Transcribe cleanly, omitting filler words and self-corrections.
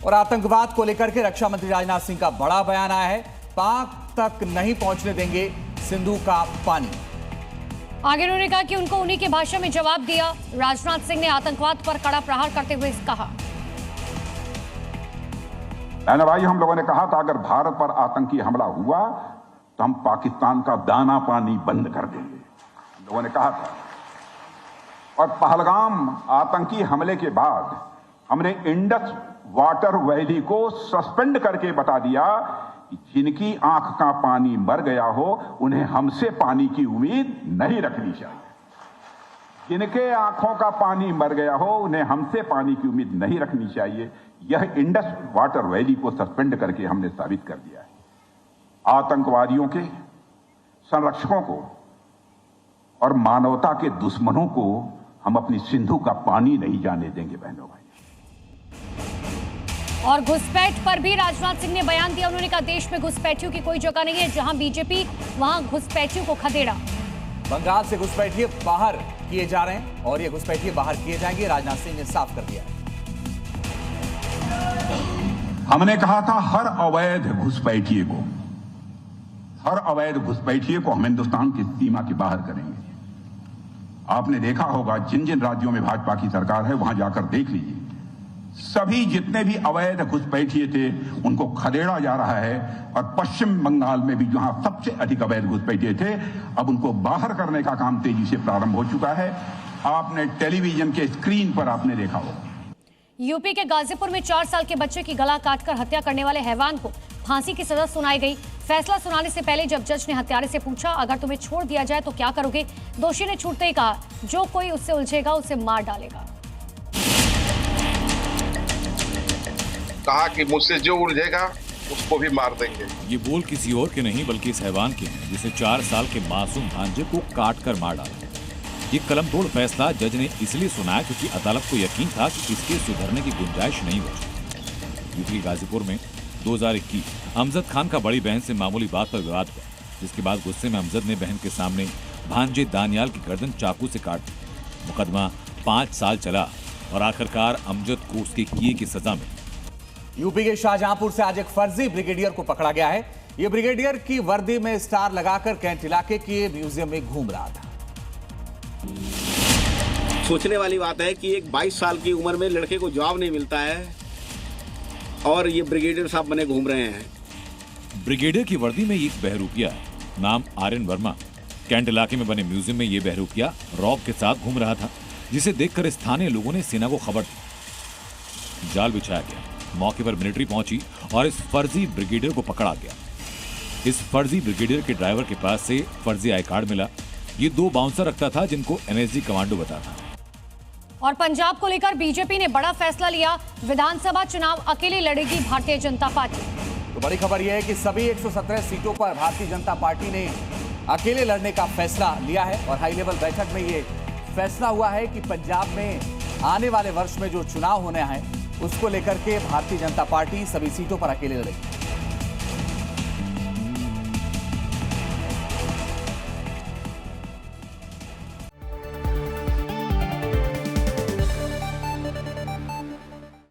और आतंकवाद को लेकर के रक्षा मंत्री राजनाथ सिंह का बड़ा बयान आया है। पाक तक नहीं पहुंचने देंगे सिंधु का पानी। आगे उन्होंने कहा कि उनको उन्हीं की भाषा में जवाब दिया। राजनाथ सिंह ने आतंकवाद पर कड़ा प्रहार करते हुए कहा, भाई हम लोगों ने कहा था अगर भारत पर आतंकी हमला हुआ तो हम पाकिस्तान का दाना पानी बंद कर देंगे, हम लोगों ने कहा था। और पहलगाम आतंकी हमले के बाद हमने इंडस वाटर वैली को सस्पेंड करके बता दिया कि जिनकी आंख का पानी मर गया हो उन्हें हमसे पानी की उम्मीद नहीं रखनी चाहिए। जिनके आंखों का पानी मर गया हो उन्हें हमसे पानी की उम्मीद नहीं रखनी चाहिए। यह इंडस वाटर वैली को सस्पेंड करके हमने साबित कर दिया है। आतंकवादियों के संरक्षकों को और मानवता के दुश्मनों को हम अपनी सिंधु का पानी नहीं जाने देंगे बहनों भाई। और घुसपैठ पर भी राजनाथ सिंह ने बयान दिया। उन्होंने कहा देश में घुसपैठियों की कोई जगह नहीं है, जहां बीजेपी वहां घुसपैठियों को खदेड़ा। बंगाल से घुसपैठिए बाहर किए जा रहे हैं और ये घुसपैठिए बाहर किए जाएंगे, राजनाथ सिंह ने साफ कर दिया। हमने कहा था हर अवैध घुसपैठिए को हम हिंदुस्तान की सीमा के बाहर करेंगे। आपने देखा होगा जिन जिन राज्यों में भाजपा की सरकार है वहां जाकर देख लीजिए, सभी जितने भी अवैध घुसपैठिए थे उनको खदेड़ा जा रहा है। और पश्चिम बंगाल में भी जहां सबसे अधिक अवैध घुसपैठिए थे अब उनको बाहर करने का काम तेजी से प्रारंभ हो चुका है। आपने टेलीविजन के स्क्रीन पर आपने देखा होगा यूपी के गाजीपुर में 4 साल के बच्चे की गला काटकर हत्या करने वाले हैवान को फांसी की सजा सुनाई गई। फैसला सुनाने से पहले जब जज ने हत्यारे से पूछा अगर तुम्हें छोड़ दिया जाए तो क्या करोगे, दोषी ने छूटते ही कहा जो कोई उससे उलझेगा उसे मार डालेगा। कहा कि मुझसे जो उलझेगा उसको भी मार देंगे। ये बोल किसी और के नहीं बल्कि इस हैवान के हैं जिसे 4 साल के मासूम भांजे को काट कर मार डाला। ये कलम तोड़ फैसला जज ने इसलिए सुनाया क्योंकि अदालत को यकीन था कि इसके सुधरने की गुंजाइश नहीं बची। यूपी के गाजीपुर में 2021 अमजद खान का बड़ी बहन से मामूली बात पर विवाद हुआ, जिसके बाद गुस्से में अमजद ने बहन के सामने भांजे दानियाल की गर्दन चाकू से काट दी। मुकदमा 5 साल चला और आखिरकार अमजद को उसके किए की सजा मिली। यूपी के शाहजहांपुर से आज एक फर्जी ब्रिगेडियर को पकड़ा गया है। यह ब्रिगेडियर की वर्दी में स्टार लगाकर कैंट इलाके के म्यूजियम में घूम रहा था। सोचने वाली बात है कि एक 22 साल की उम्र में लड़के को जॉब नहीं मिलता है और ये ब्रिगेडियर साहब बने घूम रहे हैं। ब्रिगेडियर की वर्दी में एक बहरूपिया है, नाम आर्यन वर्मा। कैंट इलाके में बने म्यूजियम में ये बहरूपिया रॉब के साथ घूम रहा था, जिसे देखकर स्थानीय लोगों ने सेना को खबर दी। जाल बिछाया गया, मौके पर मिलिट्री पहुंची और इस फर्जी ब्रिगेडियर को पकड़ा गया। इस फर्जी ब्रिगेडियर के ड्राइवर के पास से फर्जी आई कार्ड मिला। ये 2 बाउंसर रखता था जिनको एनएसजी कमांडो बताता। और पंजाब को लेकर बीजेपी ने बड़ा फैसला लिया। विधानसभा चुनाव अकेले लड़ेगी भारतीय जनता पार्टी। तो बड़ी खबर यह है कि सभी 117 सीटों पर भारतीय जनता पार्टी ने अकेले लड़ने का फैसला लिया है और हाई लेवल बैठक में ये फैसला हुआ है कि पंजाब में आने वाले वर्ष में जो चुनाव होना है उसको लेकर के भारतीय जनता पार्टी सभी सीटों पर अकेले लड़ेगी।